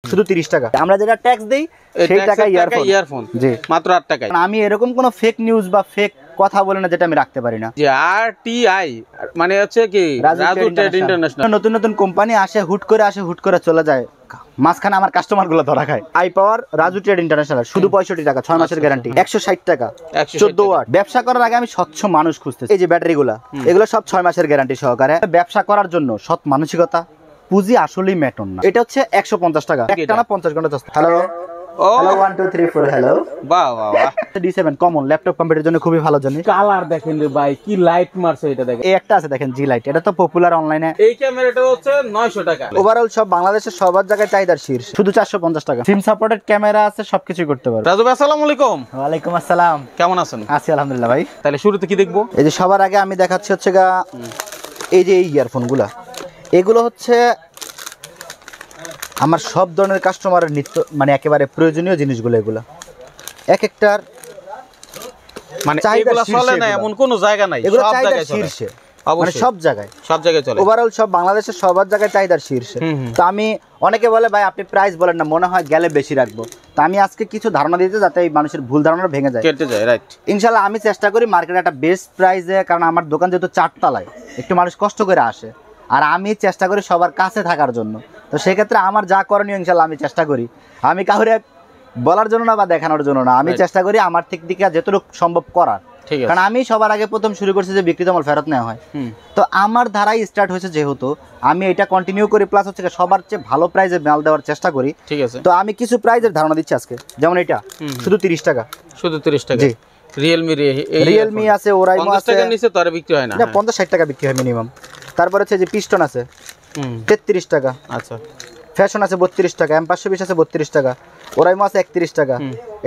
শুধু 30 টাকা। আমরা যেটা ট্যাক্স দেই সেই টাকা ইয়ারফোন। জি, মাত্র 8 টাকায়। আমি এরকম কোনো ফেক নিউজ বা ফেক কথা বলে না যেটা আমি রাখতে পারি না। যে আরটিআই মানে হচ্ছে কি রাজু ট্রেড ইন্টারন্যাশনাল। নতুন নতুন কোম্পানি আসে, হুট করে চলে যায়, মাঝখানে আমার কাস্টমার গুলো ধরা খায়। I power Raju trade international শুধু 65 টাকা, 6 মাসের গ্যারান্টি, 160 টাকা, 14 ওয়াট। ব্যবসা করার আগে আমি স্বচ্ছ মানুষ খুঁজতেছি। এই যে ব্যাটারি গুলা, এগুলো সব 6 মাসের গ্যারান্টি সহকারে। ব্যবসা করার জন্য সৎ মানসিকতা, পুঁজি আসলেই ম্যাটন না। এটা হচ্ছে 150 টাকা, একটানা 50 ঘন্টা চলে। Hello hello 1 2 3 4 hello. বাহ বাহ বাহ। D7 কমন ল্যাপটপ কম্পিউটারের জন্য খুবই ভালো জিনিস। কালার দেখেন রে ভাই, কি লাইট মারছে এটা দেখেন। এই একটা আছে দেখেন জি লাইট, এটা তো পপুলার অনলাইনে। এই ক্যামেরাটা হচ্ছে 900 টাকা। ওভারঅল সব বাংলাদেশের সবার জায়গায় চাহিদার শীর্ষ, শুধু 450 টাকা। সিম সাপোর্টেড ক্যামেরা আছে, সবকিছু করতে পারবে। রাজু ভাই আসসালামু আলাইকুম। ওয়া আলাইকুম আসসালাম। কেমন আছেন? আছি আলহামদুলিল্লাহ ভাই। তাহলে শুরুতে কি দেখবো? এই যে সবার আগে আমি দেখাচ্ছি হচ্ছে এই যে এই ইয়ারফোনগুলা, এগুলো হচ্ছে আমার সব ধরনের কাস্টমারের নিত্য মানে একেবারে প্রয়োজনীয় জিনিসগুলো। এগুলো এক একটার মানে এগুলো চলে না এমন কোনো জায়গা নাই, এগুলো সব চাহিদার জায়গায় শীর্ষে, চলে। মানে সব জায়গায় চলে। ওভারঅল সব বাংলাদেশের সবার জায়গায় চাহিদার শীর্ষে। তো আমি অনেকে বলে ভাই আপনি প্রাইস বলেন না, মনে হয় গেলে বেশি রাখবো। তো আমি আজকে কিছু ধারণা দিতে যাতে এই মানুষের ভুল ধারণা ভেঙে যায়, কেটে যায়। রাইট, ইনশাআল্লাহ আমি চেষ্টা করি মার্কেটে একটা বেস্ট প্রাইসে, কারণ আমার দোকান যেহেতু 4 তলায়, একটু মানুষ কষ্ট করে আসে, আর আমি চেষ্টা করি সবার কাছে থাকার জন্য। তো সেক্ষেত্রে আমার যা করণীয় ইনশাআল্লাহ আমি চেষ্টা করি। আমি কাউরে বলার জন্য না বা দেখানোর জন্য না, আমি চেষ্টা করি আমার থেকে যতটুকু সম্ভব করার। কারণ আমি সবার আগে প্রথম শুরু করছি যে বিক্রিত মাল ফেরত নেওয়া হয়। তো আমার ধারাই স্টার্ট হয়েছে, যেহেতু আমি এটা কন্টিনিউ করি, প্লাস হচ্ছে সবার চেয়ে ভালো প্রাইসে মাল দেওয়ার চেষ্টা করি। ঠিক আছে, তো আমি কিছু প্রাইসের ধারণা দিচ্ছি আজকে। যেমন এটা শুধু 30 টাকা, শুধু 30 টাকা। জি, রিয়েলমি আছে, ওরাইমো আছে, 50 টাকার নিচে তো আর বিক্রি হয় না। 50-60 টাকা বিক্রি হয় মিনিমাম। তারপর হচ্ছে যে পিস্টন আছে 33 টাকা। আচ্ছা, ফ্যাশন আছে 32 টাকা, M520 আছে 32 টাকা, ওরাইমো আছে 31 টাকা,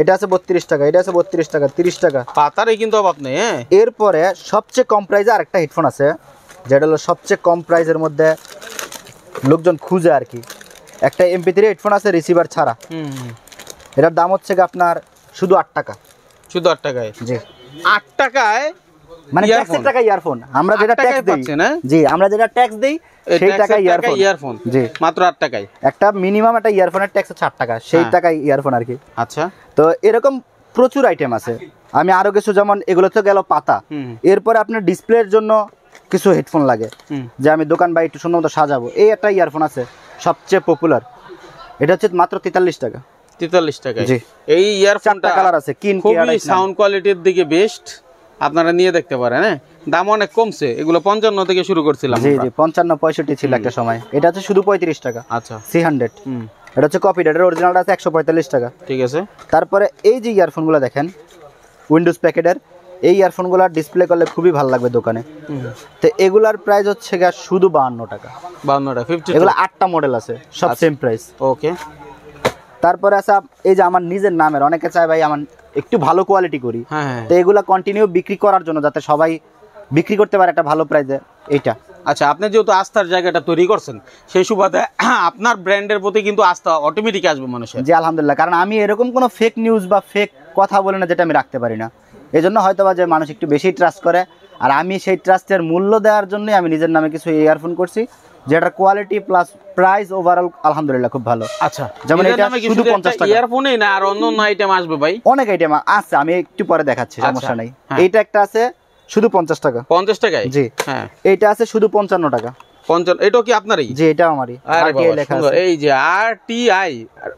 এটা আছে 32 টাকা, এটা আছে 32 টাকা, 30 টাকা। পাতারে কিন্তু অভাব নেই। এরপরে সবচেয়ে কম প্রাইসে আরেকটা হেডফোন আছে, যেটা হলো সবচেয়ে কম প্রাইসের মধ্যে লোকজন খুঁজে আর কি। একটা MP3 হেডফোন আছে রিসিভার ছাড়া, এটার দাম হচ্ছে আপনার শুধু 8 টাকা। শুধু 8 টাকায়? জি, 8 টাকায় মানে ট্যাক্সের টাকা ইয়ারফোন। আমরা যেটা ট্যাক্স দেই, জি আমরা যেটা ট্যাক্স দেই সেই টাকা ইয়ারফোন। জি, মাত্র 8 টাকায়। একটা মিনিমাম একটা ইয়ারফোনের ট্যাক্স হচ্ছে 8 টাকা, সেই টাকায় ইয়ারফোন আর কি। আচ্ছা, তো এরকম প্রচুর আইটেম আছে। আমি আরো কিছু, যেমন এগুলো তো গেল পাতা, এরপরে আপনার ডিসপ্লের জন্য কিছু হেডফোন লাগে, যে আমি দোকান বা একটু সুন্দর মতো সাজাবো, এই একটা ইয়ারফোন আছে সবচেয়ে পপুলার, এটা হচ্ছে মাত্র 43 টাকা। 43 টাকা? জি, এই ইয়ারফোনটা কালার আছে, খুবই সাউন্ড কোয়ালিটির দিকে বেস্ট, আপনারা নিয়ে দেখতে পারেন। হ্যাঁ, দাম অনেক কমছে, এগুলো 55 থেকে শুরু করছিলাম। জি জি, 55-65 ছিল একটা সময়। এটা হচ্ছে শুধু 35 টাকা। আচ্ছা, C100, এটা হচ্ছে কপি, এটার অরিজিনালটা আছে 145 টাকা। ঠিক আছে। তারপরে এই যে ইয়ারফোনগুলো দেখেন উইন্ডোজ প্যাকেটের, এই ইয়ারফোনগুলো ডিসপ্লে করলে খুবই ভালো লাগবে দোকানে। তো এগুলার প্রাইস হচ্ছে শুধু 52 টাকা। 52 টাকা, 50। এগুলো 8টা মডেল আছে, সব সেম প্রাইস। ওকে। তারপরে আছে এই যে আমার নিজের নামের, অনেকে চায় ভাই আমার একটু ভালো কোয়ালিটি করি, তো এগুলা কন্টিনিউ বিক্রি করার জন্য, যাতে সবাই বিক্রি করতে পারে একটা ভালো প্রাইসে, এইটা। আচ্ছা, আপনি যেহেতু আস্থার জায়গাটা তৈরি করছেন, সেই সুবাদে আপনার ব্র্যান্ডের প্রতি কিন্তু আস্থা অটোমেটিক আসবে মানুষের। জি আলহামদুলিল্লাহ, কারণ আমি এরকম কোনো ফেক নিউজ বা ফেক কথা বলে না যেটা আমি রাখতে পারি না। এই জন্য হয়তো বা যে মানুষ একটু বেশি ট্রাস্ট করে, আর আমি সেই ট্রাস্টের মূল্য দেওয়ার জন্যই আমি নিজের নামে কিছু ইয়ারফোন করছি, যেটার কোয়ালিটি প্লাস প্রাইস ওভারঅল আলহামদুলিল্লাহ খুব ভালো। আচ্ছা, যেমন এটা শুধু 50 টাকা। ইয়ারফোনই না, আর অন্য আইটেম আসবে ভাই? অনেক আইটেম আছে, আমি একটু পরে দেখাচ্ছি, সমস্যা নাই। এইটা একটা আছে শুধু 50 টাকা। 50 টাকায়? জি হ্যাঁ। এইটা আছে শুধু 55 টাকা। 55? এটা কি আপনারই? জি, এটা আমারই। আরটিআই লেখা আছে। এই যে আরটিআই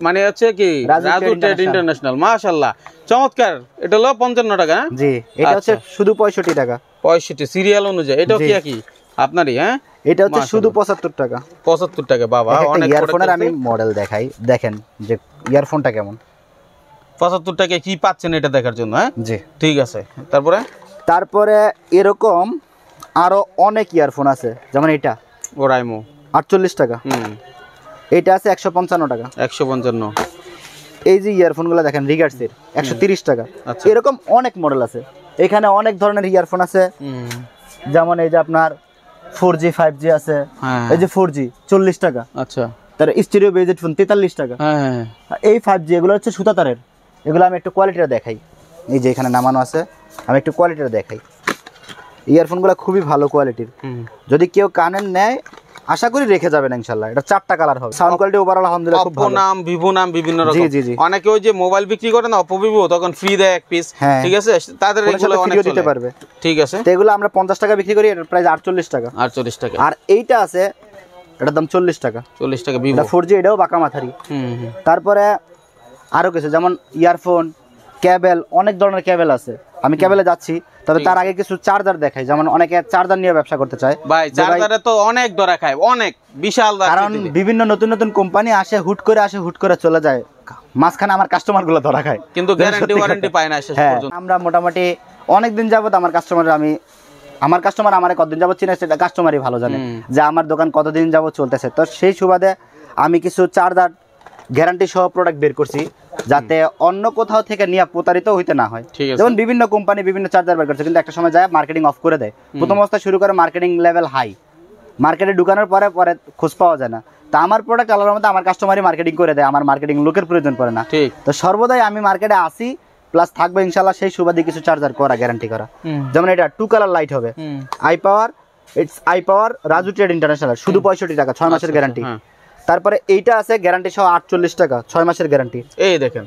মানে হচ্ছে কি রাজু ট্রেড ইন্টারন্যাশনাল। মাশাআল্লাহ, চমৎকার। এটা হলো 55 টাকা। জি, এটা হচ্ছে শুধু 65 টাকা। 65 সিরিয়াল অনুযায়ী। এটাও কি একই আপনারই? হ্যাঁ, এটা হচ্ছে শুধু 75 টাকা। 75 টাকা? বাবা, অনেক। ইয়ারফোনের আমি মডেল দেখাই, দেখেন যে ইয়ারফোনটা কেমন। 75 টাকায় কি পাচ্ছেন এটা দেখার জন্য। হ্যাঁ জি, ঠিক আছে। তারপরে এরকম আরো অনেক ইয়ারফোন আছে, যেমন এটা ওরাইমো 48 টাকা। এটা আছে 155 টাকা। 155। এই যে ইয়ারফোনগুলো দেখেন রিগার্সের 130 টাকা। এরকম অনেক মডেল আছে, এখানে অনেক ধরনের ইয়ারফোন আছে। যেমন এই যে আপনার 4G 5G আছে, এই যে 4G 40 টাকা। আচ্ছা, তার স্টিরিও বেজ হেডফোন 43 টাকা। এই 5G এগুলো হচ্ছে সুতা তারের, এগুলো আমি একটু কোয়ালিটিটা দেখাই। এই যে এখানে নামানো আছে, আমি একটু কোয়ালিটিটা দেখাই। ইয়ারফোনগুলো খুবই ভালো কোয়ালিটির, যদি কেউ কানের নেয় আশা করি রেখে যাবেন ইনশাআল্লাহ। এটা 4টা কালার হবে, সাউন্ড কোয়ালিটি ওভারঅল আলহামদুলিল্লাহ খুব ভালো। নাম ভিভো নাম বিভিন্ন রকম। জি জি জি, অনেকে ওই যে মোবাইল বিক্রি করে না অপো ভিভো, তখন ফ্রি দেয় এক পিস, ঠিক আছে, তাদের এগুলো অনেক দিতে পারবে। ঠিক আছে, তো এগুলো আমরা 50 টাকা বিক্রি করি, এটার প্রাইস 48 টাকা। 48 টাকা। আর এইটা আছে, এটার দাম 40 টাকা। 40 টাকা ভিভো, এটা 4G, এটাও বাঁকা মাথারি। তারপরে আরো কিছু যেমন ইয়ারফোন, কেবল, অনেক ধরনের কেবল আছে। আমি কেবলে যাচ্ছি, তবে তার আগে কিছু চার্জার দেখাই। যেমন অনেকে চার্জার নিয়ে ব্যবসা করতে চায়। ভাই চার্জারে তো অনেক ধরা খায়, অনেক বিশাল, কারণ বিভিন্ন নতুন নতুন কোম্পানি আসে, হুট করে চলে যায়, মাঝখানে আমার কাস্টমার গুলো ধরা খায়, কিন্তু গ্যারান্টি ওয়ারেন্টি পায় না শেষ পর্যন্ত। আমরা মোটামুটি অনেকদিন যাবত আমার কাস্টমার আমারে কতদিন যাবত চিনে সেটা কাস্টমারই ভালো জানে যে আমার দোকান কতদিন যাবত চলতেছে। তো সেই সুবাদে আমি কিছু চার্জার গ্যারান্টি সহ প্রোডাক্ট বের করছি, যাতে অন্য কোথাও থেকে নিয়ে প্রতারিত হইতে না হয়। যেমন বিভিন্ন কোম্পানি বিভিন্ন চার্জার বের করছে, কিন্তু একটা সময় যায় মার্কেটিং অফ করে দেয়। প্রথম অবস্থায় শুরু করে মার্কেটিং লেভেল হাই, মার্কেটে ঢুকানোর পরে খোঁজ পাওয়া যায় না। তা আমার প্রোডাক্ট আলাদার মধ্যে আমার কাস্টমারই মার্কেটিং করে দেয়, আমার মার্কেটিং লোকের প্রয়োজন পড়ে না। তো সর্বদাই আমি মার্কেটে আসি, প্লাস থাকবে ইনশাআল্লাহ সেই সুবাদে কিছু চার্জার করা, গ্যারান্টি করা। যেমন এটা 2 কালার লাইট হবে, I power Raju trade international, শুধু 65 টাকা, 6 মাসের গ্যারান্টি। তারপরে এইটা আছে গ্যারান্টি সহ 48 টাকা, 6 মাসের গ্যারান্টি। এই দেখেন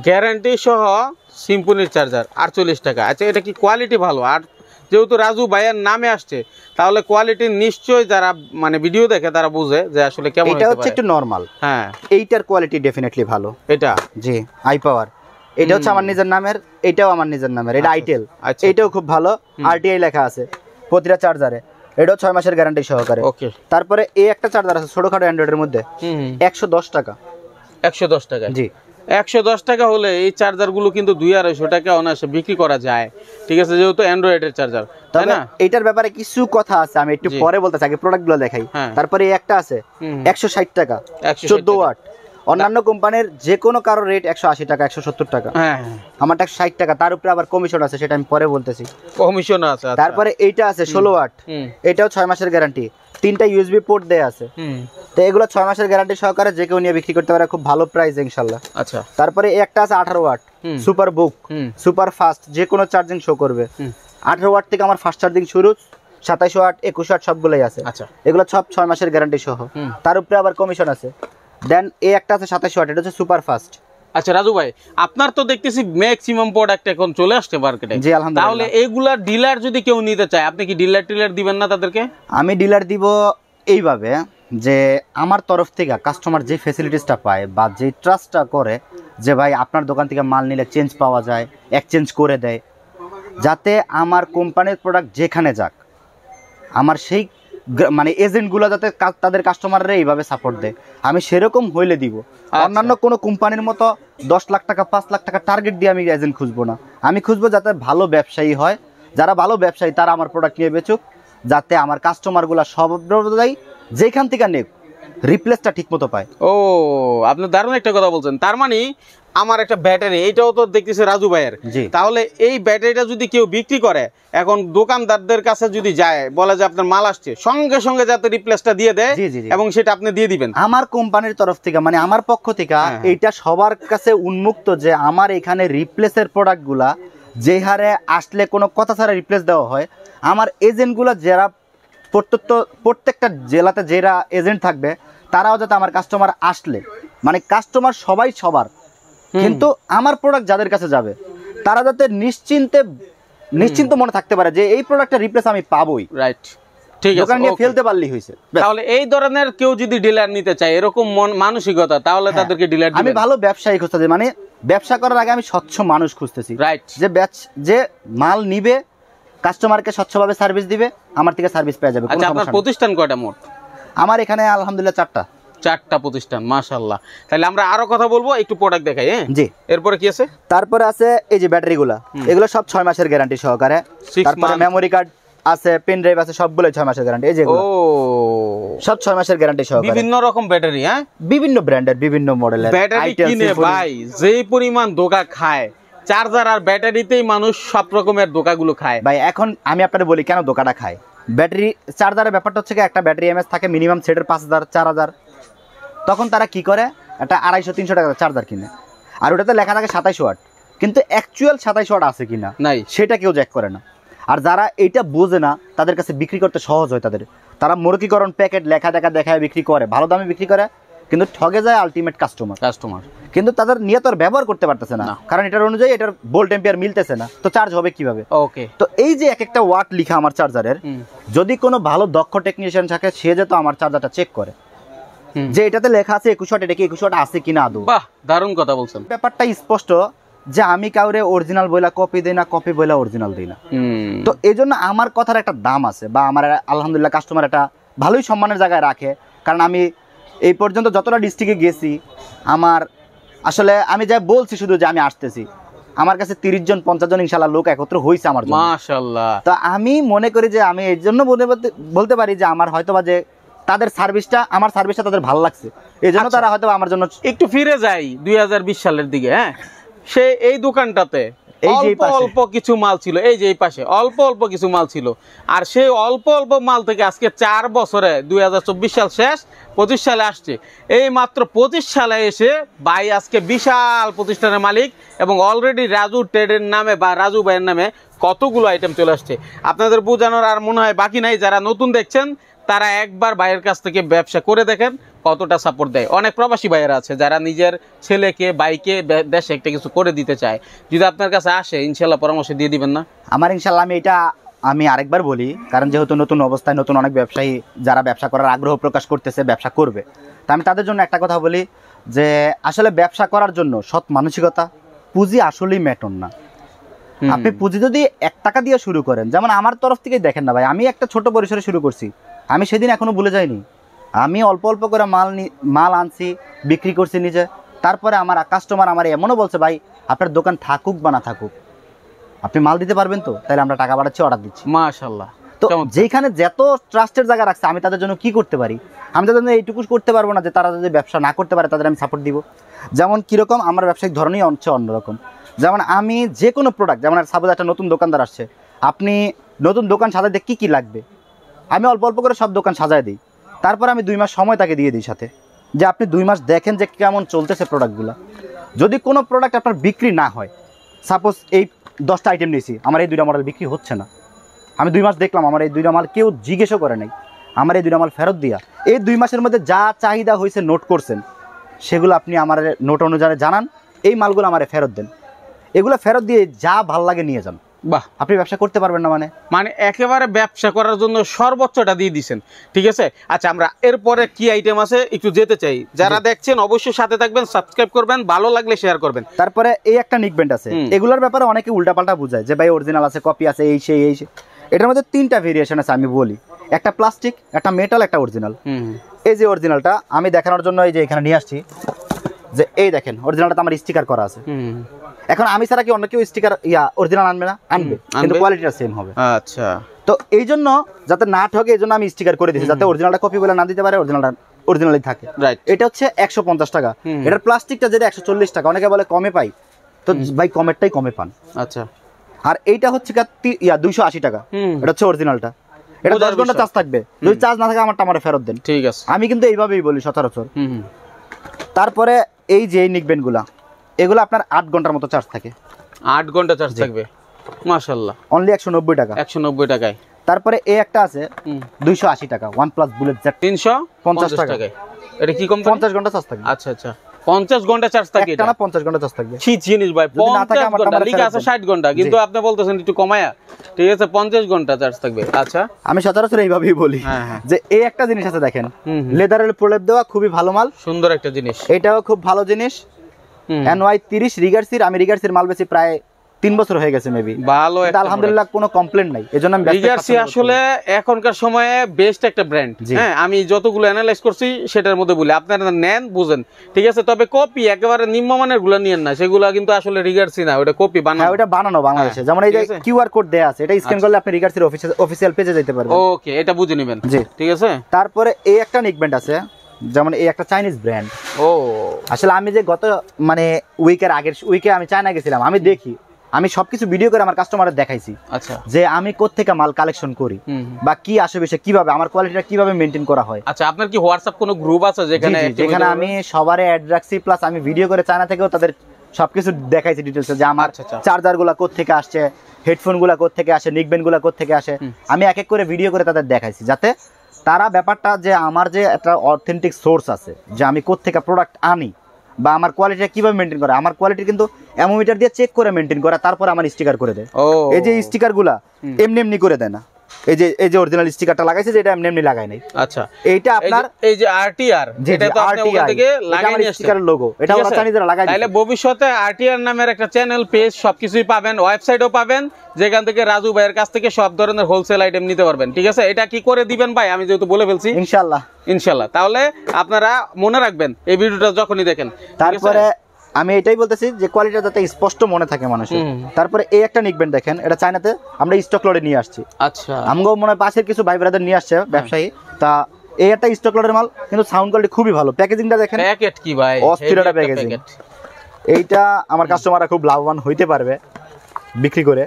গ্যারান্টি সহ সিম্পনির চার্জার 48 টাকা। আচ্ছা, এটা কি কোয়ালিটি ভালো? আর যেহেতু রাজু ভাইয়ের নামে আসছে, তাহলে কোয়ালিটি নিশ্চয়ই যারা মানে ভিডিও দেখে তারা বুঝে যে আসলে কেমন হতে পারে। এটা হচ্ছে একটু নরমাল, হ্যাঁ, এইটার কোয়ালিটি ডেফিনেটলি ভালো। এটা জি আই পাওয়ার, এটা হচ্ছে আমার নিজের নামের, এটাও আমার নিজের নামের, এটা আইটেল। এটাও খুব ভালো, আরটিআই লেখা আছে প্রতিটা চার্জারে। এটাও 6 মাসের গ্যারান্টি সহকারে। ওকে। তারপরে এই একটা চার্জার আছে ছোটখাটো অ্যান্ড্রয়েডের মধ্যে, 110 টাকা। 110 টাকা, জি 110 টাকা হলে এই চার্জারগুলো কিন্তু 200-250 টাকা অনায়াসে বিক্রি করা যায়। ঠিক আছে, যেহেতু অ্যান্ড্রয়েডের চার্জার, তাই না? এইটার ব্যাপারে কিছু কথা আছে, আমি একটু পরে বলতে চাই, আগে প্রোডাক্টগুলো দেখাই। তারপরে এই একটা আছে 160 টাকা, 14 ওয়াট। অন্যান্য কোম্পানির যে কোনো কারো রেট 180 টাকা, 170 টাকা, আমারটা 60 টাকা। তার উপরে আবার কমিশন আছে, সেটা আমি পরে বলতেছি। কমিশন আছে। তারপরে এইটা আছে 16 ওয়াট, এটাও 6 মাসের গ্যারান্টি, 3টা ইউএসবি পোর্ট দেয়া আছে। তো এগুলো 6 মাসের গ্যারান্টি সহকারে যে কেউ নিয়ে বিক্রি করতে পারে, খুব ভালো প্রাইস ইনশাআল্লাহ। আচ্ছা, তারপরে এই একটা আছে 18 ওয়াট সুপার বুক, সুপার ফাস্ট, যে কোনো চার্জিং শো করবে। 18 ওয়াট থেকে আমার ফাস্ট চার্জিং শুরু, 27 ওয়াট, 21 ওয়াট সবগুলোই আছে। আচ্ছা, এগুলো সব 6 মাসের গ্যারান্টি সহ, তার উপরে আবার কমিশন আছে। দেন এই একটা আছে 27 ওয়াট, এটা হচ্ছে সুপার ফাস্ট। আচ্ছা রাজু ভাই, আপনার তো দেখতেছি ম্যাক্সিমাম প্রোডাক্ট এখন চলে আসছে মার্কেটে। জি আলহামদুলিল্লাহ। তাহলে এইগুলা ডিলার যদি কেউ নিতে চায়, আপনি কি ডিলার দিবেন না তাদেরকে? আমি ডিলার দিব এইভাবে যে আমার তরফ থেকে কাস্টমার যে ফ্যাসিলিটিসটা পায় বা যে ট্রাস্টটা করে যে ভাই আপনার দোকান থেকে মাল নিলে চেঞ্জ পাওয়া যায়, এক্সচেঞ্জ করে দেয়, যাতে আমার কোম্পানির প্রোডাক্ট যেখানে যাক আমার সেই মানে এজেন্টগুলো যাতে তাদের কাস্টমাররা এইভাবে সাপোর্ট দেয়, আমি সেরকম হইলে দিব। অন্যান্য কোনো কোম্পানির মতো 10 লাখ টাকা 5 লাখ টাকা টার্গেট দিয়ে আমি এজেন্ট খুঁজবো না। আমি খুঁজবো যাতে ভালো ব্যবসায়ী হয়, যারা ভালো ব্যবসায়ী তারা আমার প্রোডাক্ট নিয়ে বেচুক, যাতে আমার কাস্টমারগুলো সর্বদাই যেখান থেকে নেক রিপ্লেসটা ঠিক মতো পায়। ও, আপনি দারুণ একটা কথা বলছেন। তার মানে আমার একটা ব্যাটারি, এইটাও তো দেখতেছে রাজু ভাইয়ের, তাহলে এই ব্যাটারিটা যদি কেউ বিক্রি করে, এখন দোকানদারদের কাছে যদি যায়, বলে যে আপনার মাল আসছে, সঙ্গে সঙ্গে যাতে রিপ্লেসটা দিয়ে দেয় এবং সেটা আপনি দিয়ে দিবেন। আমার কোম্পানির তরফ থেকে, মানে আমার পক্ষ থেকে এইটা সবার কাছে উন্মুক্ত যে আমার এখানে রিপ্লেসের প্রোডাক্টগুলা যে হারে আসলে কোনো কথা ছাড়া রিপ্লেস দেওয়া হয়, আমার এজেন্টগুলো যারা প্রত্যেকটা জেলাতে যারা এজেন্ট থাকবে তারাও যাতে আমার কাস্টমার আসলে, মানে কাস্টমার সবাই সবার, কিন্তু আমার প্রোডাক্ট যাদের কাছে যাবে তারা যাতে নিশ্চিন্ত মনে থাকতে পারে যে এই প্রোডাক্টটা রিপ্লেস আমি পাবোই। রাইট, ঠিক আছে, দোকান নিয়ে ফেলতে পারলেই হইছে। তাহলে এই ধরনের কেউ যদি ডিলার নিতে চায়, এরকম মানসিকতা, তাহলে তাদেরকে ডিলার দিবেন। আমি ভালো ব্যবসায়ী খুঁজতেছি, মানে ব্যবসা করার আগে আমি স্বচ্ছ মানুষ খুঁজতেছি। রাইট, যে মাল নিবে, কাস্টমারকে স্বচ্ছভাবে সার্ভিস দিবে, আমার থেকে সার্ভিস পেয়ে যাবে। আচ্ছা, আপনার প্রতিষ্ঠান কয়টা মোট? আমার এখানে আলহামদুলিল্লাহ 4টা প্রতিষ্ঠান, মাশাআল্লাহ। তাহলে আমরা আরো কথা বলবো, একটু প্রোডাক্ট দেখাই। হ্যাঁ জি। এরপরে কি আছে? তারপরে আছে এই যে ব্যাটারিগুলা, এগুলো সব 6 মাসের গ্যারান্টি সহকারে। তারপরে মেমোরি কার্ড আছে, পেন ড্রাইভ আছে, সবগুলো 6 মাসের গ্যারান্টি। এই যে সব 6 মাসের গ্যারান্টি সহকারে। বিভিন্ন রকম ব্যাটারি, হ্যাঁ, বিভিন্ন ব্র্যান্ডের, বিভিন্ন মডেলের ব্যাটারি কিনে ভাই যেই পরিমাণ ধোঁকা খায়, চার্জার আর ব্যাটারিতেই মানুষ সব রকমের ধোঁকাগুলো খায় ভাই। এখন আমি আপনাদের বলি কেন ধোঁকাটা খায়। ব্যাটারি চার্জারের ব্যাপারটা হচ্ছে একটা ব্যাটারি এমএস থাকে মিনিমাম সেটের 5000 4000, তখন তারা কি করে একটা 250-300 টাকা চার্জার কিনে, আর ওটাতে লেখা থাকে 27 ওয়াট, কিন্তু অ্যাকচুয়াল 27 ওয়াট আছে কিনা নাই সেটা কেউ চেক করে না। আর যারা এটা বোঝে না তাদের কাছে বিক্রি করতে সহজ হয়, তারা মুরগিকরণ প্যাকেট লেখা দেখায় বিক্রি করে, ভালো দামে বিক্রি করে, কিন্তু ঠগে যায় আলটিমেট কাস্টমার। কিন্তু তাদের নিয়ত আর ব্যবহার করতে পারতেছে না, কারণ এটার অনুযায়ী এটার ভোল্ট এম্পিয়ার মিলতেছে না, তো চার্জ হবে কিভাবে? ওকে, তো এই যে এক একটা ওয়াট লেখা আমার চার্জারের, যদি কোনো ভালো দক্ষ টেকনিশিয়ান থাকে সে যেত আমার চার্জারটা চেক করে যে এটাতে লেখা আছে 21 ওয়াট, এটা কি 21 ওয়াট আছে কিনা আদৌ। বাহ, দারুণ কথা বলছেন। ব্যাপারটা স্পষ্ট যে আমি কাউরে অরিজিনাল বইলা কপি দেই না, কপি বইলা অরিজিনাল দেই না। তো এই জন্য আমার কথার একটা দাম আছে, বা আমার আলহামদুলিল্লাহ কাস্টমার একটা ভালোই সম্মানের জায়গায় রাখে। কারণ আমি এই পর্যন্ত যতটা ডিস্ট্রিক্টে গেছি, আমার আসলে আমি যা বলছি শুধু যে আমি আসতেছি, আমার কাছে 30 জন 50 জন ইনশাআল্লাহ লোক একত্র হইছে আমার জন্য, মাশাআল্লাহ। তো আমি মনে করি যে আমি এই জন্য বলতে পারি যে আমার হয়তোবা যে তাদের সার্ভিসটা, আমার সার্ভিসটা তাদের ভালো লাগছে, এই জন্য তারা হয়তো আমার জন্য। একটু ফিরে যাই 2020 সালের দিকে। হ্যাঁ, সে এই দোকানটাতে অল্প কিছু মাল ছিল, এই যে এই পাশে অল্প কিছু মাল ছিল, আর সেই অল্প মাল থেকে আজকে 4 বছরে 2024 সাল শেষ, 25 সালে আসছে। এই মাত্র 25 সালে এসে ভাই আজকে বিশাল প্রতিষ্ঠানের মালিক, এবং অলরেডি রাজু ট্রেডের নামে বা রাজু ভাইয়ের নামে কতগুলো আইটেম চলে আসছে। আপনাদের বোঝানোর আর মনে হয় বাকি নাই। যারা নতুন দেখছেন তারা একবার ভাইয়ের কাছ থেকে ব্যবসা করে দেখেন কতটা সাপোর্ট দেয়। অনেক প্রবাসী ভাইয়েরা আছে যারা নিজের ছেলেকে বাইকে দেশে একটা কিছু করে দিতে চায়, যদি আপনার কাছে আসে ইনশাল্লাহ পরামর্শ দিয়ে দিবেন না? আমার ইনশাল্লাহ আমি আরেকবার বলি, কারণ যেহেতু নতুন অবস্থায় নতুন অনেক ব্যবসায়ী যারা ব্যবসা করার আগ্রহ প্রকাশ করতেছে, ব্যবসা করবে, তা আমি তাদের জন্য একটা কথা বলি যে আসলে ব্যবসা করার জন্য সৎ মানসিকতা, পুঁজি আসলেই ম্যাটর না। আপনি পুঁজি যদি 1 টাকা দিয়ে শুরু করেন, যেমন আমার তরফ থেকে দেখেন না ভাই, আমি একটা ছোট পরিসরে শুরু করছি, আমি সেদিন এখনো ভুলে যাইনি। আমি অল্প করে মাল আনছি, বিক্রি করছি নিজে। তারপরে আমার কাস্টমার আমার এমনও বলছে, ভাই আপনার দোকান থাকুক বা না থাকুক, আপনি মাল দিতে পারবেন তো, তাহলে আমরা টাকা বাড়াচ্ছি, অর্ডার দিচ্ছি। মাশাআল্লাহ। তো যেখানে যত ট্রাস্টের জায়গা রাখছে, আমি তাদের জন্য কি করতে পারি? আমি তাদের জন্য এইটুকু করতে পারবো না যে তারা যদি ব্যবসা না করতে পারে তাদের আমি সাপোর্ট দিব। যেমন কীরকম আমার ব্যবসায়িক ধরনই হচ্ছে অন্যরকম। যেমন আমি যে কোনো প্রোডাক্ট, যেমন সাপোজ একটা নতুন দোকানদার আসছে, আপনি নতুন দোকান সাজাতে কী লাগবে, আমি অল্প করে সব দোকান সাজায় দিই। তারপর আমি 2 মাস সময় তাকে দিয়ে দিই সাথে, যে আপনি 2 মাস দেখেন যে কেমন চলতেছে প্রোডাক্টগুলো। যদি কোনো প্রোডাক্ট আপনার বিক্রি না হয়, সাপোজ এই 10টা আইটেম নিয়েছি, আমার এই 2টা মডেল বিক্রি হচ্ছে না, আমি 2 মাস দেখলাম আমার এই 2টা মাল কেউ জিজ্ঞেসও করে নাই, আমার এই 2টা মাল ফেরত দিয়া এই 2 মাসের মধ্যে যা চাহিদা হয়েছে নোট করছেন, সেগুলো আপনি আমার নোট অনুযায়ী জানান, এই মালগুলো আমারে ফেরত দেন, এগুলো ফেরত দিয়ে যা ভাল লাগে নিয়ে যান। বাহ, আপনি ব্যবসা করতে পারবেন না মানে একেবারে ব্যবসা করার জন্য সর্বোচ্চটা দিয়ে দিচ্ছেন। ঠিক আছে, আচ্ছা আমরা এরপরে কি আইটেম আছে একটু যেতে চাই। যারা দেখছেন অবশ্যই সাথে থাকবেন, সাবস্ক্রাইব করবেন, ভালো লাগলে শেয়ার করবেন। তারপরে এই একটা নিকব্যান্ড আছে, এগুলোর ব্যাপারে অনেকে উল্টাপাল্টা বুঝায় যে ভাই অরিজিনাল আছে, কপি আছে, এই সেই। এটার মধ্যে 3টা ভেরিয়েশন আছে, আমি বলি। একটা প্লাস্টিক, একটা মেটাল, একটা অরিজিনাল। এই যে অরিজিনালটা আমি দেখানোর জন্য এই যে এখানে নিয়ে আসছি, যে এই দেখেন অরিজিনালটা আমার স্টিকার করা আছে। এখন আমি ছাড়া কি অন্য কেউ স্টিকার অরিজিনাল আনবে না? আনবে, কিন্তু কোয়ালিটিটা সেম হবে। আচ্ছা, তো এই জন্য যাতে না ঠকে, এই জন্য আমি স্টিকার করে দিয়েছি, যাতে অরিজিনালটা কপি বলে না দিতে পারে, অরিজিনালটা অরিজিনালই থাকে। এটা হচ্ছে 150 টাকা, এটার প্লাস্টিকটা যেটা 140 টাকা। অনেকে বলে কমে পাই, তো ভাই কমেরটাই কমে পান। আচ্ছা, আর এইটা হচ্ছে 280 টাকা, এটা হচ্ছে অরিজিনালটা। এটা 10 ঘন্টা চার্জ থাকবে, যদি চার্জ না থাকে আমারটা আমার ফেরত দেন। ঠিক আছে, আমি কিন্তু এইভাবেই বলি সচরাচর। তারপরে এই যে নিকবেন্ডগুলা, এগুলো আপনার 8 ঘন্টার মতো চার্জ থাকে। 8 ঘন্টা চার্জ থাকবে, মাশাআল্লাহ। অনলি 190 টাকা। 190 টাকায়। তারপরে এই একটা আছে 280 টাকা, OnePlus Bullet Z 350 টাকায়। এটা কি কোম্পানি? 50 ঘন্টা চার্জ থাকবে। আচ্ছা আচ্ছা, 50 ঘন্টা চার্জ থাকে, এটা না 50 ঘন্টা চার্জ থাকবে। কি জিনিস ভাই, 50 ঘন্টা লিখা আছে 60 ঘন্টা, কিন্তু আপনি বলতেছেন একটু কমায়া। ঠিক আছে, 50 ঘন্টা চার্জ থাকবে। আচ্ছা, আমি সচরাচর এইভাবেই বলি যে এই একটা জিনিস আছে দেখেন, লেদারের প্রলেপ দেওয়া, খুবই ভালো মাল, সুন্দর একটা জিনিস। এটাও খুব ভালো জিনিস। NY 30 রিগার্সির, আমি রিগার্সির মাল বেশি প্রায় 3 বছর হয়ে গেছে মেবি। ভালো, আলহামদুলিল্লাহ কোনো কমপ্লেইন নাই। এজন্য আমি রিগার্সি আসলে এখনকার সময়ে বেস্ট একটা ব্র্যান্ড। হ্যাঁ, আমি যতগুলো অ্যানালাইজ করছি সেটার মধ্যে বলি, আপনারা নেন বুঝেন। ঠিক আছে, তবে কপি একেবারে নিম্নমানের গুলো নিয়েন না, সেগুলো কিন্তু আসলে রিগার্সি না, ওটা কপি বানানো। হ্যাঁ, ওটা বানানো বাংলাদেশে। যেমন এই যে কিউআর কোড দেয়া আছে, এটা স্ক্যান করলে আপনি রিগার্সির অফিশিয়াল পেজে যেতে পারবেন। ওকে, এটা বুঝে নেবেন। জি, ঠিক আছে। তারপরে এই একটা নিকব্যান্ড আছে, যেমন এই একটা চাইনিজ ব্র্যান্ড। ও, আসলে আমি যে গত উইকের আগের উইকে আমি চায়না গেছিলাম, আমি দেখি, আমি সবকিছু ভিডিও করে আমার কাস্টমারদের দেখাইছি। আচ্ছা, যে আমি কোত্থেকে মাল কালেকশন করি বা কি আশেপাশে কিভাবে আমার কোয়ালিটিটা কিভাবে মেইনটেইন করা হয়। আচ্ছা, আপনার কি হোয়াটসঅ্যাপ কোনো গ্রুপ আছে যেখানে আমি সবারে অ্যাড রাখছি, প্লাস আমি ভিডিও করে চায়না থেকেও তাদের সবকিছু দেখাইছি ডিটেইলসে যে আমার চার্জার গুলা কোত্থেকে আসছে, হেডফোন গুলা কোত্থেকে আসে, নিকব্যান্ড গুলা কোত্থেকে আসে, আমি এক এক করে ভিডিও করে তাদের দেখাইছি, যাতে তারা ব্যাপারটা যে আমার যে একটা অথেন্টিক সোর্স আছে, যে আমি কোত্থেকে প্রোডাক্ট আনি বা আমার কোয়ালিটিটা কিভাবে মেনটেন করে। আমার কোয়ালিটি কিন্তু অ্যামোমিটার দিয়ে চেক করে মেনটেন করে, তারপর আমার স্টিকার করে দেয়। এই যে স্টিকার গুলা এমনি এমনি করে দেয় না, এই যে অরিজিনাল স্টিকারটা লাগাইছে, যেটা এমনি এমনি লাগাই নাই। আচ্ছা, এইটা আপনার এই যে আরটিআর, যেটা তো আপনি ওখান থেকে লাগাই নিয়ে আসছেন, স্টিকারের লোগো, এটা ওরা চাইনিজরা লাগাই দিয়েছে। তাহলে ভবিষ্যতে আরটিআর নামের একটা চ্যানেল, পেজ সবকিছুই পাবেন, ওয়েবসাইটও পাবেন, যেখান থেকে রাজু ভাইয়ের কাছ থেকে সব ধরনের হোলসেল আইটেম নিতে পারবেন। ঠিক আছে, এটা কি করে দিবেন ভাই, আমি যেহেতু বলে ফেলছি, ইনশাআল্লাহ ইনশাআল্লাহ। তাহলে আপনারা মনে রাখবেন এই ভিডিওটা যখনই দেখেন। তারপরে আমি এটাই বলতেছি যে কোয়ালিটিটা যাতে স্পষ্ট মনে থাকে মানুষের। তারপরে এই একটা নিকবেন দেখেন, এটা চায়নাতে আমরা স্টক লটে নিয়ে আসছি। আচ্ছা, আমগো মনে পাশের কিছু ভাই ব্রাদার নিয়ে আসছে ব্যবসায়ী, তা এই একটা স্টক লটের মাল, কিন্তু সাউন্ড কোয়ালিটি খুবই ভালো। প্যাকেজিংটা দেখেন, প্যাকেট কি ভাই, অস্থির একটা প্যাকেজিং। এইটা আমার কাস্টমাররা খুব লাভবান হইতে পারবে বিক্রি করে।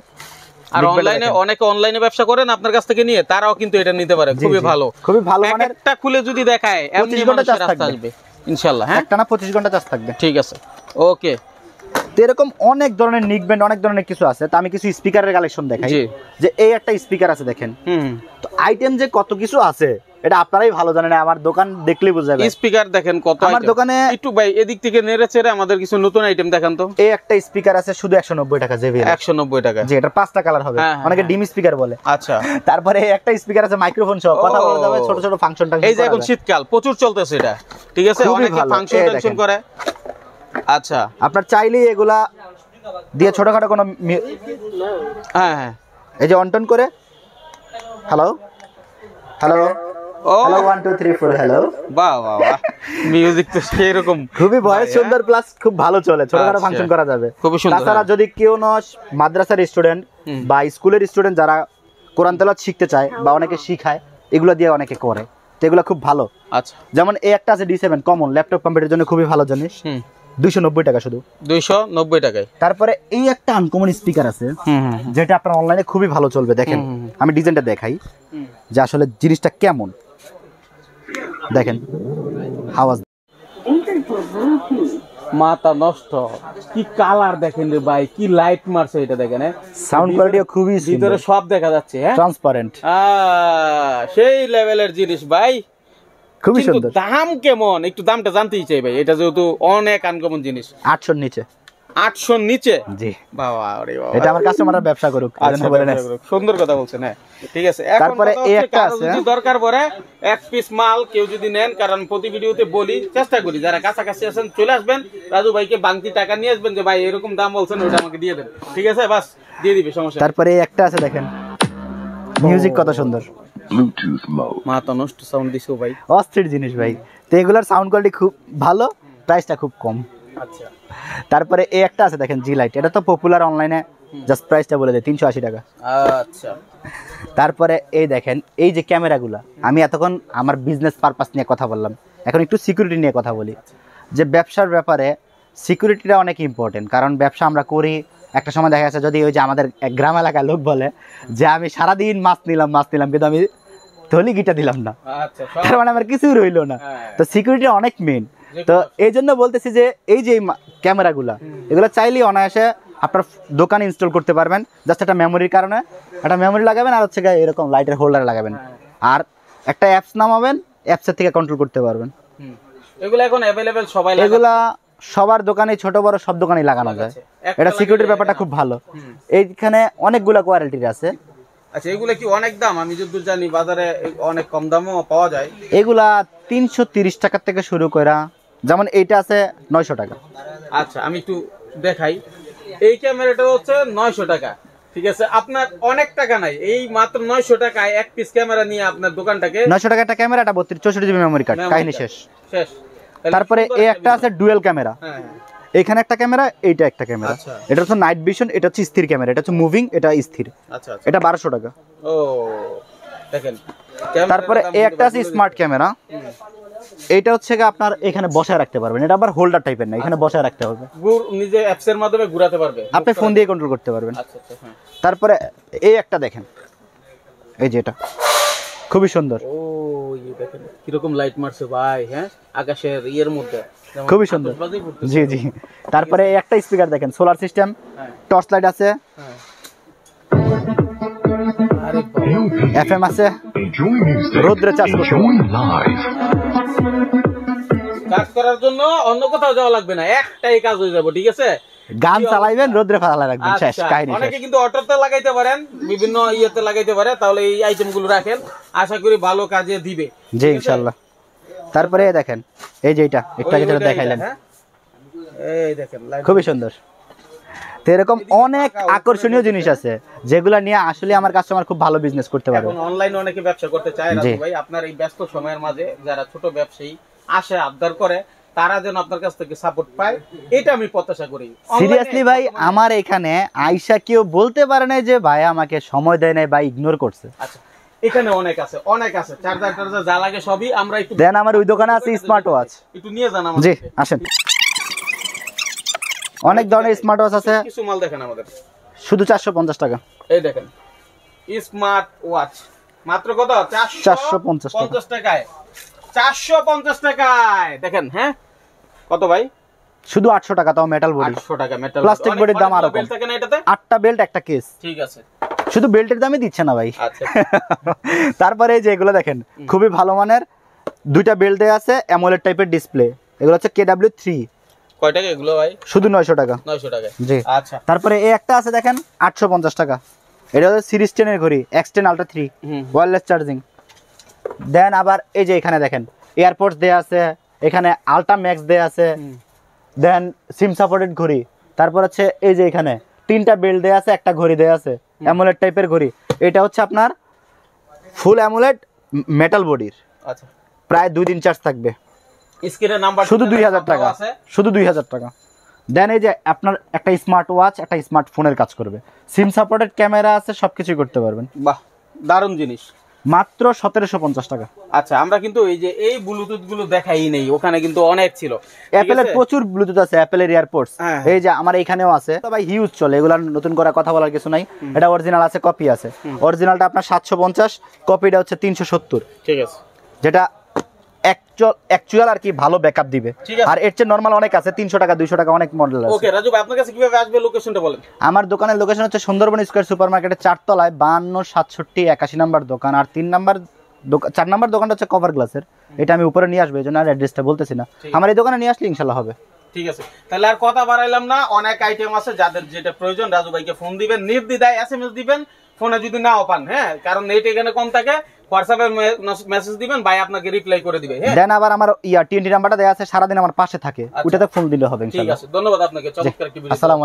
আর অনলাইনে অনেকে অনলাইনে ব্যবসা করেন আপনার কাছ থেকে নিয়ে, তারাও কিন্তু এটা নিতে পারে। খুবই ভালো, খুবই ভালো। মানে একটা খুলে যদি দেখায়, এমনি মানুষের রাস্তা আসবে ইনশাআল্লাহ। হ্যাঁ, একটা না 25 ঘন্টা চার্জ থাকবে। ঠিক আছে, ওকে। তো এরকম অনেক ধরনের নিকব্যান্ড, অনেক ধরনের কিছু আছে। তো আমি কিছু স্পিকারের কালেকশন দেখাই, যে এই একটা স্পিকার আছে দেখেন। তো আইটেম যে কত কিছু আছে এটা আপনারাই ভালো জানেন, আমার দোকান দেখলেই বোঝা যাবে। স্পিকার দেখেন কত, আমার দোকানে একটু ভাই এদিক থেকে নেড়ে চেড়ে আমাদের কিছু নতুন আইটেম দেখান তো। এই একটা স্পিকার আছে শুধু 190 টাকা, JBL 190 টাকা, যে এটা 5টা কালার হবে, অনেকে ডিম স্পিকার বলে। আচ্ছা, তারপরে এই একটা স্পিকার আছে মাইক্রোফোন সহ, কথা বলা যাবে, ছোট ছোট ফাংশন টাংশন। এই যে এখন শীতকাল প্রচুর চলতেছে এটা, ঠিক আছে, অনেকে ফাংশন টাংশন করে। আচ্ছা, আপনার চাইলেই এগুলা দিয়ে ছোটখাটো কোনো, হ্যাঁ, এই যে অনটন করে, হ্যালো হ্যালো হ্যালো 1 2 3 4 হ্যালো, বাহ বাহ বাহ, মিউজিক তো সেই রকম, খুবই ভয়েস সুন্দর, প্লাস খুব ভালো চলে, ছোটখাটো ফাংশন করা যাবে, খুবই সুন্দর। তাছাড়া যদি কেউ মাদ্রাসার স্টুডেন্ট বা স্কুলের স্টুডেন্ট যারা কোরআন তেলাওয়াত শিখতে চায় বা অনেকে শিখায়, এগুলো দিয়ে অনেকে করে, তো এগুলো খুব ভালো। আচ্ছা, যেমন এই একটা আছে D7 কমন, ল্যাপটপ কম্পিউটারের জন্য খুবই ভালো জিনিস, 290 টাকা শুধু, 290 টাকায়। তারপরে এই একটা আনকমন স্পিকার আছে, যেটা আপনার অনলাইনে খুবই ভালো চলবে। দেখেন আমি ডিজাইনটা দেখাই যে আসলে জিনিসটা কেমন। দেখেন আওয়াজ, মাথা নষ্ট, কি কালার দেখেন রে ভাই, কি লাইট মারছে এটা দেখেন। সাউন্ড কোয়ালিটিও খুবই সুন্দর, ভিতরে সব দেখা যাচ্ছে, হ্যাঁ, ট্রান্সপারেন্ট, সেই লেভেলের জিনিস ভাই, খুবই সুন্দর। দাম কেমন, একটু দামটা জানতেই চাই ভাই, এটা যেহেতু অনেক আনকমন জিনিস। 800 নিচে, 800 নিচে, জি বাবা রে বাবা, এটা আমার কাস্টমাররা ব্যবসা করুক, সুন্দর কথা বলছেন। হ্যাঁ, ঠিক আছে। তারপরে এই একটা আছে, যদি দরকার পড়ে এক পিস মাল কেউ যদি নেন, কারণ প্রতি ভিডিওতে বলি, চেষ্টা করি যারা কাছাকাছি আছেন চলে আসবেন, রাজু ভাইকে বাংতি টাকা নিয়ে আসবেন, যে ভাই এরকম দাম বলছেন, ওটা আমাকে দিয়ে দেন, ঠিক আছে, বাস দিয়ে দিবে, সমস্যা। তারপরে এই একটা আছে দেখেন, মিউজিক কত সুন্দর, ব্লুটুথ মোড, মাথা নষ্ট সাউন্ড দিছো ভাই, অস্থির জিনিস ভাই। তো এগুলার সাউন্ড কোয়ালিটি খুব ভালো, প্রাইসটা খুব কম। আচ্ছা, তারপরে এই একটা আছে দেখেন জি লাইট, এটা তো পপুলার অনলাইনে, জাস্ট প্রাইসটা বলে দেয় 380 টাকা। আচ্ছা, তারপরে এই দেখেন এই যে ক্যামেরাগুলা, আমি এতক্ষণ আমার বিজনেস পারপাস নিয়ে কথা বললাম, এখন একটু সিকিউরিটি নিয়ে কথা বলি। যে ব্যবসার ব্যাপারে সিকিউরিটিটা অনেক ইম্পর্টেন্ট, কারণ ব্যবসা আমরা করি, একটা সময় দেখা যাচ্ছে যদি ওই যে আমাদের গ্রাম এলাকার লোক বলে যে আমি সারাদিন মাছ নিলাম কিন্তু আমি থলি গিটা দিলাম না, তার মানে আমার কিছুই রইলো না। তো সিকিউরিটি অনেক মেন। তো এই জন্য বলতেছি যে এই যে ক্যামেরাগুলা, এগুলো চাইলেই অনায়াসে আপনার দোকানে ইনস্টল করতে পারবেন। জাস্ট একটা মেমোরির কারণে একটা মেমোরি লাগাবেন, আর হচ্ছে এরকম লাইটের হোল্ডার লাগাবেন, আর একটা অ্যাপস নামাবেন, অ্যাপসের থেকে কন্ট্রোল করতে পারবেন। এগুলো এখন अवेलेबल সবাই, এগুলা সবার দোকানে, ছোট বড় সব দোকানেই লাগানো যায়। এটা সিকিউরিটির ব্যাপারটা খুব ভালো। এইখানে অনেকগুলা কোয়ালিটির আছে। আচ্ছা, এগুলা কি অনেক দাম? আমি যতদূর জানি বাজারে অনেক কম দামও পাওয়া যায়। এগুলা 330 টাকা থেকে শুরু করা, যেমন এইটা আছে 900 টাকা। আচ্ছা, আমি একটু দেখাই। এই ক্যামেরাটা হচ্ছে 900 টাকা, ঠিক আছে। আপনার অনেক টাকা নাই, এই মাত্র 900 টাকায় এক পিস ক্যামেরা নিয়ে আপনার দোকানটাকে, 900 টাকা একটা ক্যামেরা, 64 জিবি মেমোরি কার্ড, কাহিনী শেষ। তারপরে এই একটা আছে ডুয়াল ক্যামেরা, এখানে একটা ক্যামেরা, এইটা একটা ক্যামেরা। এটা হচ্ছে নাইট ভিশন, এটা হচ্ছে স্থির ক্যামেরা, এটা হচ্ছে মুভিং, এটা স্থির। আচ্ছা, এটা 1200 টাকা। ও দেখেন। তারপরে এই একটা আছে স্মার্ট ক্যামেরা, এইটা হচ্ছে আপনার এখানে বসায় রাখতে পারবেন, এটা আবার হোল্ডার টাইপের না, এখানে বসায় রাখতে হবে, নিজে অ্যাপস এর মাধ্যমে ঘোরাতে পারবে, আপনি ফোন দিয়ে কন্ট্রোল করতে পারবেন। আচ্ছা আচ্ছা, হ্যাঁ। তারপরে এই একটা দেখেন, এই যে এটা খুবই সুন্দর। ও এই দেখেন কিরকম লাইট মারছে ভাই, হ্যাঁ, আকাশের ইয়ের মধ্যে, খুবই সুন্দর। জি জি। তারপরে একটা স্পিকার দেখেন, সোলার সিস্টেম, টর্চ লাইট আছে, এফএম আছে, রোদ্রে চার্জ করতে কাজ করার জন্য অন্য কোথাও যাওয়া লাগবে না, একটাই কাজ হয়ে যাবে। ঠিক আছে, গান চালাইবেন, রোদ্রে ফালা রাখবেন, শেষ কাহিনী। অনেকে কিন্তু অটোতে লাগাইতে পারেন, বিভিন্ন ইয়েতে লাগাইতে পারে, তাহলে এই আইটেমগুলো রাখেন, আশা করি ভালো কাজে দিবে। জি ইনশাআল্লাহ। তারপরে দেখেন এই যে এটা যেটা দেখাইলেন, এই দেখেন খুবই সুন্দর। তো এরকম অনেক আকর্ষণীয় জিনিস আছে যেগুলা নিয়ে আসলে আমার কাস্টমার খুব ভালো বিজনেস করতে পারবে। এখন অনলাইনে অনেকে ব্যবসা করতে চায় রাজু ভাই, আপনার এই ব্যস্ত সময়ের মাঝে যারা ছোট ব্যবসায়ী আসে আবদার করে, তারা যেন আপনার কাছ থেকে সাপোর্ট পায়, এটা আমি প্রত্যাশা করি। সিরিয়াসলি ভাই, আমার এখানে আয়শা কেউ বলতে পারে না যে ভাই আমাকে সময় দেয় নাই বা ইগনোর করছে। আচ্ছা, এখানে অনেক আছে চার্জার যা লাগে সবই আমরা একটু দেন। আমার ওই দোকানে আছে স্মার্ট ওয়াচ, একটু নিয়ে যান আমাদের। জি আসেন। অনেক ধরনের স্মার্ট ওয়াচ আছে, কিছু মাল দেখেন আমাদের, শুধু 450 টাকা। এই দেখেন স্মার্ট ওয়াচ মাত্র কত? 450 টাকায়। 450 টাকায় দেখেন। হ্যাঁ কত ভাই? শুধু 800 টাকা, তাও মেটাল বডি। 800 টাকা মেটাল, প্লাস্টিক বডির দাম আরো কম। বেল্ট থাকে না এটাতে? 8টা বেল্ট, একটা কেস। ঠিক আছে, শুধু বেল্টের দামই দিচ্ছে না ভাই। আচ্ছা। তারপরে এই যে এগুলো দেখেন, খুবই ভালো মানের, দুইটা বেল্ট দেয়া আছে, অ্যামোলেড টাইপের ডিসপ্লে। এগুলো হচ্ছে KW3। কয় টাকা এগুলো ভাই? শুধু 900 টাকা। 900 টাকা, জি। আচ্ছা। তারপরে এই একটা আছে দেখেন 850 টাকা। এটা হচ্ছে সিরিজ 10 এর ঘড়ি, X10 Ultra 3, ওয়্যারলেস চার্জিং। দেন আবার এই যে এখানে দেখেন এয়ারপোর্টস দেয়া আছে, এখানে আলট্রা ম্যাক্স দেয়া আছে, দেন সিম সাপোর্টেড ঘড়ি। তারপর হচ্ছে এই যে এখানে 3টা বেল্ট দেয়া আছে, একটা ঘড়ি দেয়া আছে, অ্যামোলেড টাইপের ঘড়ি। এটা হচ্ছে আপনার ফুল অ্যামোলেড মেটাল বডির। আচ্ছা, প্রায় 2 দিন চার্জ থাকবে। স্ক্রিনের নাম্বার শুধু 2000 টাকা, শুধু 2000 টাকা। দেন এই যে আপনার একটা স্মার্ট ওয়াচ, একটা স্মার্টফোনের কাজ করবে, সিম সাপোর্টেড ক্যামেরা আছে, সবকিছুই করতে পারবেন। বাহ, দারুণ জিনিস। মাত্র 1750 টাকা। আচ্ছা, আমরা কিন্তু এই যে এই ব্লুটুথ গুলো দেখাই নেই, ওখানে কিন্তু অনেক ছিল। অ্যাপেলের প্রচুর ব্লুটুথ আছে, অ্যাপেলের এয়ারপোর্টস। এই যে আমার এখানেও আছে, ভাই হিউজ চলে, এগুলা নতুন করে কথা বলার কিছু নাই। এটা অরিজিনাল আছে, কপি আছে। অরিজিনালটা আপনার 750, কপিটা হচ্ছে 370। ঠিক আছে, যেটা অ্যাকচুয়াল আর কি ভালো ব্যাকআপ দিবে। আর এর চেয়ে নরমাল অনেক আছে, 300 টাকা 200 টাকা অনেক মডেল আছে। ওকে রাজু ভাই, আপনার কাছে কিভাবে আসবে লোকেশনটা বলেন। আমার দোকানের লোকেশন হচ্ছে সুন্দরবন স্কয়ার সুপারমার্কেটের 4 তলায় 52 67 81 নাম্বার দোকান। আর 4 নাম্বার দোকানটা হচ্ছে কভার গ্লাসের। এটা আমি উপরে নিয়ে আসবো, এজন্য আর অ্যাড্রেসটা বলতেছি না। আমার এই দোকানে নিয়ে আসলে ইনশাআল্লাহ হবে। ঠিক আছে, তাহলে আর কথা বাড়াইলাম না। অনেক আইটেম আছে, যাদের যেটা প্রয়োজন রাজু ভাইকে ফোন দিবেন, নির্দ্বিধায় SMS দিবেন। ফোনে যদি নাও পান, হ্যাঁ, কারণ নেট এখানে কম থাকে, হোয়াটসঅ্যাপে মেসেজ দিবেন, ভাই আপনাকে রিপ্লাই করে দিবে। হ্যাঁ, দেন আবার আমার TNT নাম্বারটা দেয়া আছে, সারা দিন আমার পাশে থাকে, ওটাতে ফোন দিলে হবে ইনশাআল্লাহ। ঠিক আছে, ধন্যবাদ আপনাকে, চমৎকার একটি ভিডিও। আসসালামু আলাইকুম।